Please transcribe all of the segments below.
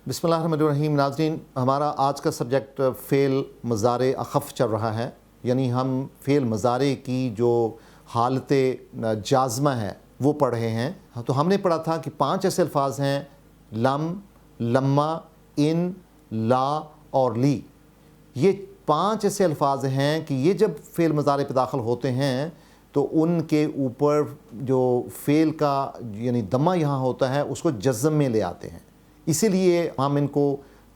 बिस्मिल्लाहिर्रहमानिर्रहीम। नाज़रीन, हमारा आज का सब्जेक्ट फ़ेल मज़ारे अख़फ़ चल रहा है, यानी हम फ़ेल मज़ारे की जो हालत जाज़मा है वो पढ़ रहे हैं। तो हमने पढ़ा था कि 5 ऐसे अल्फाज हैं, लम, लम्मा, इन, ला और ली। ये 5 ऐसे अल्फाज हैं कि ये जब फ़ेल मज़ारे पे दाखिल होते हैं तो उनके ऊपर जो फ़ेल का यानी दमा यहाँ होता है उसको जज़्म में ले आते हैं, इसीलिए हम इनको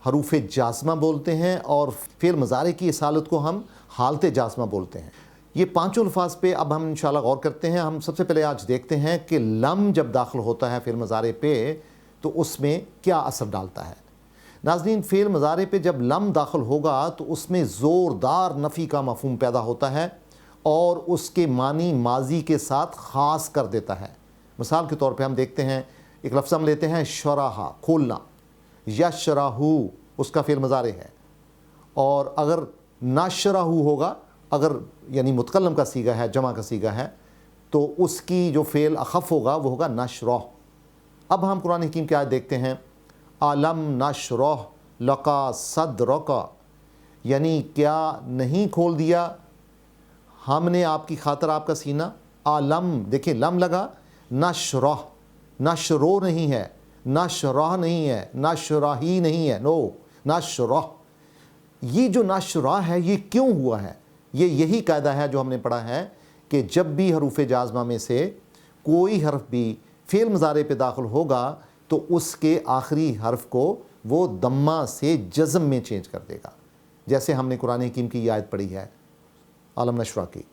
हरूफ जाज़मा बोलते हैं और फ़ेल मज़ारे की इस हालत को हम हालत जाज़मा बोलते हैं। ये 5 अल्फाज पे अब हम इंशाल्लाह गौर करते हैं। हम सबसे पहले आज देखते हैं कि लम जब दाखिल होता है फ़ेल मज़ारे पे तो उसमें क्या असर डालता है। नाज़रीन, फ़ेल मज़ारे पे जब लम दाखिल होगा तो उसमें ज़ोरदार नफ़ी का मफ़हूम पैदा होता है और उसके मानी माजी के साथ ख़ास कर देता है। मिसाल के तौर पे हम देखते हैं, एक लफ्ज़ हम लेते हैं शराहा, खोलना, यशराहू उसका फ़ेल मज़ारे है, और अगर नशराहू होगा, अगर यानी मुतकल्लम का सीगा है, जमा का सीगा है, तो उसकी जो फ़ेल अख़फ़ होगा वो होगा नशरह। अब हम कुरान हकीम की आयत देखते हैं, अलम नशरह लका सदरका, यानी क्या नहीं खोल दिया हमने आपकी खातर आपका सीना। आलम, देखिए लम लगा, नशरह, नशरो नहीं है, नशरह नहीं है, नशराही नहीं है, नो नशरह। ये जो नशरह है ये क्यों हुआ है? ये यही कायदा है जो हमने पढ़ा है कि जब भी हरूफ जाज़मा में से कोई हर्फ भी फ़ेल मज़ारे पे दाखिल होगा तो उसके आखिरी हर्फ को वो दम्मा से जज़म में चेंज कर देगा। जैसे हमने कुरान हकीम की आयत पढ़ी है आलम नशरा की।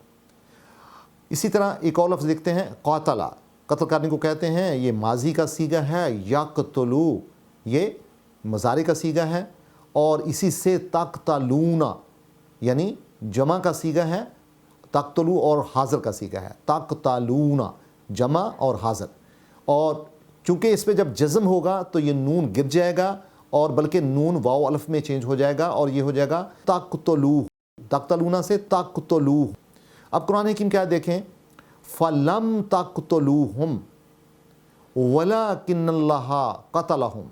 इसी तरह एक और लफ्ज़ देखते हैं, क़ातला, कत्ल करने को कहते हैं, ये माजी का सीगा है। यक़्तुलू ये मज़ारे का सीगा है, और इसी से तक़्तलूना यानी जमा का सीगा है। तक़्तुलू और हाज़िर का सीगा है, तक़्तलूना जमा और हाज़िर। और चूँकि इस पर जब जज़म होगा तो ये नून गिर जाएगा और बल्कि नून वाव अल्फ़ में चेंज हो जाएगा और ये हो जाएगा तक़्तुलू, तक़्तलूना से तक़्तुलू। अब कुरान हकीम क्या देखें, फ़लम तक़्तुलूहुम वलाकिन्नल्लाह क़तलहुम,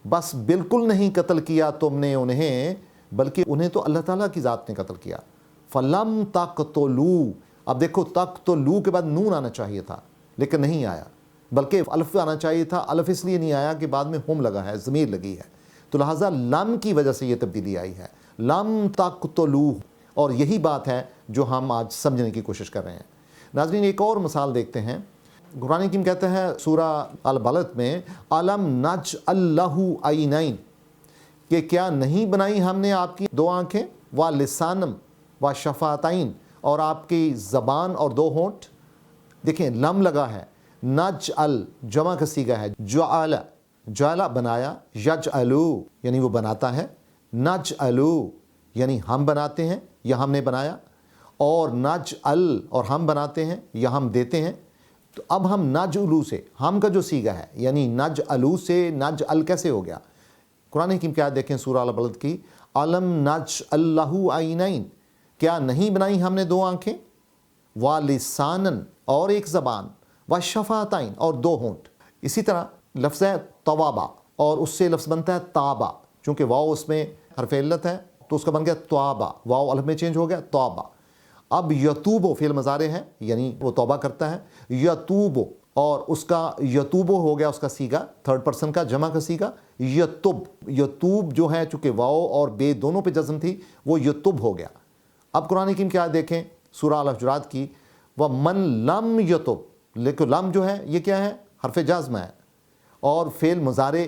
बस बिल्कुल नहीं कत्ल किया तुमने उन्हें, बल्कि उन्हें तो अल्लाह ताला की ज़ात ने कत्ल किया। फ़लम तक़्तुलू, अब देखो तक़्तुलू के बाद नून आना चाहिए था लेकिन नहीं आया, बल्कि अल्फ़ आना चाहिए था। अल्फ़ इसलिए नहीं आया कि बाद में हुम लगा है, ज़मीर लगी है, तो लिहाजा लम की वजह से ये तब्दीली आई है, लम तक़्तुलू। और यही बात है जो हम आज समझने की कोशिश कर रहे हैं। नाज़रीन, एक और मिसाल देखते हैं। कुरान हकीम कहते हैं सूरा अल बलद में, अलम नजअल लहू ऐनैन, कि क्या नहीं बनाई हमने आपकी 2 आँखें, व लिसानम व शफ़ातैन, और आपकी ज़बान और 2 होंठ। देखें लम लगा है, नजअल जमा का सीगा है, जअल, जअला बनाया, यजअलू यानी वो बनाता है, नजअलू यानी हम बनाते हैं या हमने बनाया, और नजअल और हम बनाते हैं या हम देते हैं। तो अब हम नजअलू से, हम का जो सीगा है यानी नजअलू से नजअल कैसे हो गया? कुरान हकीम क्या देखें सूरा अल बलद की, अलम नजअल लहू ऐनैन, क्या नहीं बनाई हमने 2 आँखें, व लिसानन और एक ज़बान, व शफ़ातैन और 2 होंठ। इसी तरह लफ्ज़ है तवाबा और उससे लफ्ज़ बनता है ताबा, चूँकि वाव उसमें हर्फ़ इल्लत है तो उसका बन गया तवाबा, वाव अल्फ़ में चेंज हो गया तौबा। अब यतूबो फ़ेल मज़ारे है यानी वो तौबा करता है, यतूबो, और उसका यतूबो हो गया उसका सीगा, 3rd पर्सन का जमा का सीगा, यतुब, यतूब जो है चूँकि वाव और बे दोनों पे जज़म थी वो यतुब हो गया। अब कुरान हकीम क्या देखें सूरा अल हुजुरात की, व मन लम यतुब, लेकिन लम जो है ये क्या है, हर्फ़ जाज़मा है और फ़ेल मज़ारे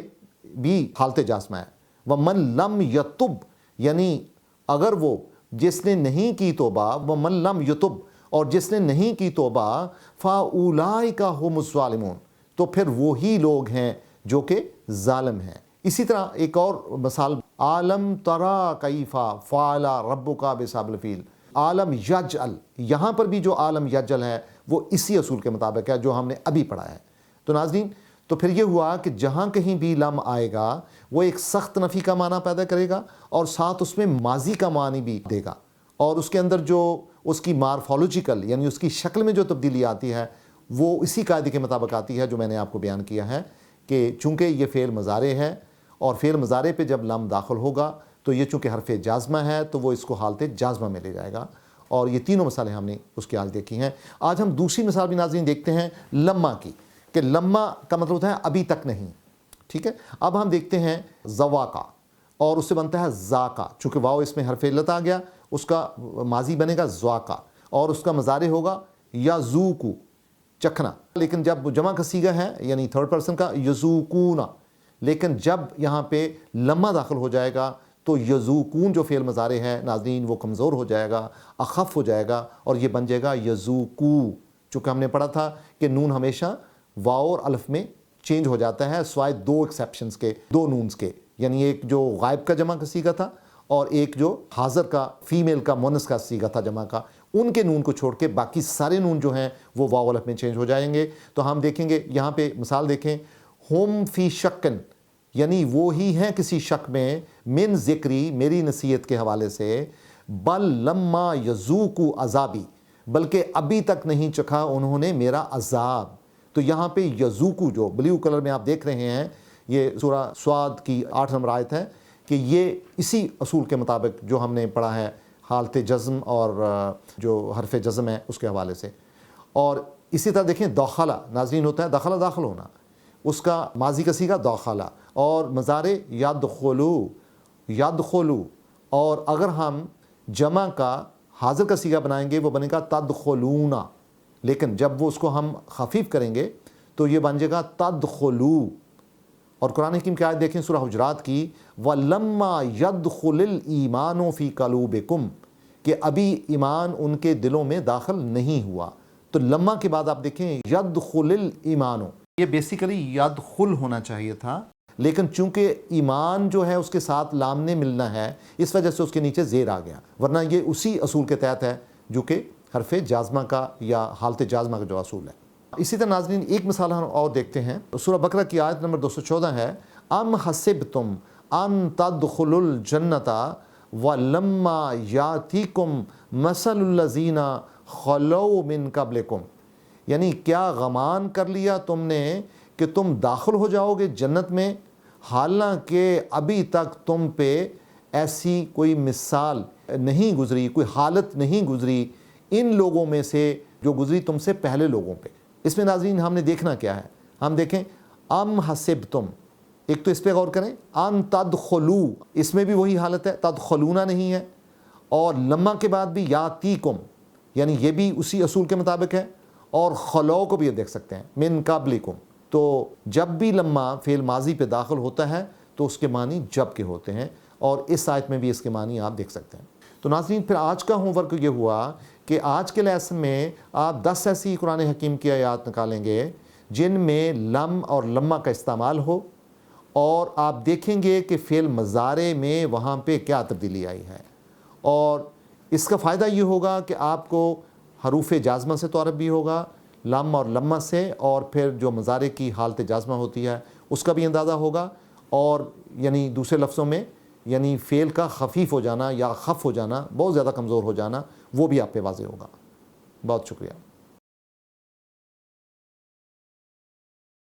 भी हालत जाज़मा है। व मन लम यतुब यानी अगर वो जिसने नहीं की तौबा, व मन लम यतुब, और जिसने नहीं की तौबा, फ़ाउलाइका हुमुज़ ज़ालिमून, तो फिर वही लोग हैं जो कि ज़ालिम हैं। इसी तरह एक और मिसाल, आलम तरा कैफ़ा फ़अला रब्बुका बिअस्हाबिल फ़ील, आलम यजअल, यहाँ पर भी जो आलम यजअल है वो इसी असूल के मुताबिक है जो हमने अभी पढ़ा है। तो नाज़रीन, तो फिर ये हुआ कि जहाँ कहीं भी लम आएगा वो एक सख्त नफ़ी का माना पैदा करेगा और साथ उसमें माजी का मानी भी देगा, और उसके अंदर जो उसकी मार्फोलॉजिकल यानी उसकी शक्ल में जो तब्दीली आती है वो इसी कायदे के मुताबिक आती है जो मैंने आपको बयान किया है कि चूँकि ये फ़ेल मज़ारे है اور فعل مضارع پہ جب لم داخل ہوگا تو یہ چونکہ حرف جازمہ ہے تو وہ اس کو حالت جازمہ میں لے جائے گا. اور یہ تینوں مثالیں ہم نے اس کی آج دیکھی ہیں. آج ہم دوسری مثال بھی ناظرین دیکھتے ہیں لما کی، کہ لما کا مطلب ہوتا ہے ابھی تک نہیں. ٹھیک ہے، اب ہم دیکھتے ہیں زواقا، اور اس سے بنتا ہے ذاقا. چونکہ واو اس میں حرف علت آ گیا، اس کا ماضی بنے گا ذواقا، اور اس کا مضارع ہوگا یذوقو، چکھنا. لیکن جب جمع کا صیغہ ہے یعنی تھرڈ پرسن کا یذوقونا، لیکن جب یہاں پہ لما داخل ہو جائے گا تو یذوقون جو فعل مضارع ہے ناظرین وہ کمزور ہو جائے گا، اخف ہو جائے گا، اور یہ بن جائے گا یذوقو. چونکہ ہم نے پڑھا تھا کہ نون ہمیشہ واو اور الف میں چینج ہو جاتا ہے سوائے دو ایکسیپشنز کے، دو نونز کے، یعنی ایک جو غائب کا جمع کا صیغہ تھا اور ایک جو حاضر کا فیمیل کا مونس کا صیغہ تھا جمع کا. ان کے نون کو چھوڑ کے باقی سارے نون جو ہیں وہ واو الف میں چینج ہو جائیں گے. تو ہم دیکھیں گے یہاں پہ مثال دیکھیں، ہم فی شکن، یعنی وہ ہی ہیں کسی شک میں، من ذکری، میری نصیحت کے حوالے سے، بل لما یذوقوا عذابی، بلکہ ابھی تک نہیں چکھا انہوں نے میرا عذاب. تو یہاں پہ یذوقوا جو بلیو کلر میں آپ دیکھ رہے ہیں، یہ سورہ سواد کی 8 نمبر آیت ہے، کہ یہ اسی اصول کے مطابق جو ہم نے پڑھا ہے حالت جزم اور جو حرف جزم ہے اس کے حوالے سے. اور اسی طرح دیکھیں دخلہ ناظرین ہوتا ہے دخلہ داخل ہونا، اس کا ماضی کا صیغہ دخلہ، اور مضارع یدخلو، یدخلو. اور اگر ہم جمع کا حاضر کا صیغہ بنائیں گے وہ بنے گا تدخلونا، لیکن جب وہ اس کو ہم خفیف کریں گے تو یہ بن جائے گا تدخلو. اور قرآن حکیم کی آیت دیکھیں سورہ حجرات کی، وَلَمَّا يَدْخُلِ الْإِيمَانُ فِي قَلُوبِكُمْ، کہ ابھی ایمان ان کے دلوں میں داخل نہیں ہوا. تو لما کے بعد آپ دیکھیں يَدْخُلِ الْإِيمَانُ، یہ بیسیکلی یدخل ہونا چاہیے تھا، لیکن چونکہ ایمان جو ہے اس کے ساتھ لام نے ملنا ہے اس وجہ سے اس کے نیچے زیر آ گیا، ورنہ یہ اسی اصول کے تحت ہے جو کہ حرف جازمہ کا یا حالت جازمہ کا جو اصول ہے. اسی طرح ناظرین ایک مثال ہم اور دیکھتے ہیں، سورہ بقرہ کی آیت نمبر 214 ہے، ام حسبتم ان تدخلوا الجنۃ ولما یاتیکم مثل الذین خلوا من قبلکم، یعنی کیا گمان کر لیا تم نے کہ تم داخل ہو جاؤ گے جنت میں، حالانکہ ابھی تک تم پہ ایسی کوئی مثال نہیں گزری، کوئی حالت نہیں گزری ان لوگوں میں سے جو گزری تم سے پہلے لوگوں پہ. اس میں ناظرین ہم نے دیکھنا کیا ہے، ہم دیکھیں ام حسبتم، ایک تو اس پہ غور کریں، ان تدخلوا، اس میں بھی وہی حالت ہے، تدخلونا نہیں ہے، اور لما کے بعد بھی یاتیکم، یعنی یہ بھی اسی اصول کے مطابق ہے، اور خلو کو بھی یہ دیکھ سکتے ہیں من قبلکم. تو جب بھی لما فعل ماضی پہ داخل ہوتا ہے تو اس کے معنی جب کے ہوتے ہیں، اور اس آیت میں بھی اس کے معنی آپ دیکھ سکتے ہیں. تو ناظرین پھر آج کا ہوم ورک یہ ہوا کہ آج کے لیسن میں آپ 10 ایسی قرآن حکیم کی آیات نکالیں گے جن میں لم اور لما کا استعمال ہو، اور آپ دیکھیں گے کہ فعل مضارع میں وہاں پہ کیا تبدیلی آئی ہے. اور اس کا فائدہ یہ ہوگا کہ آپ کو حروف جازمہ سے تعارف بھی ہوگا، لم اور لما سے، اور پھر جو مضارع کی حالت جازمہ ہوتی ہے اس کا بھی اندازہ ہوگا، اور یعنی دوسرے لفظوں میں یعنی فعل کا خفیف ہو جانا یا خف ہو جانا، بہت زیادہ کمزور ہو جانا، وہ بھی آپ پہ واضح ہوگا. بہت شکریہ.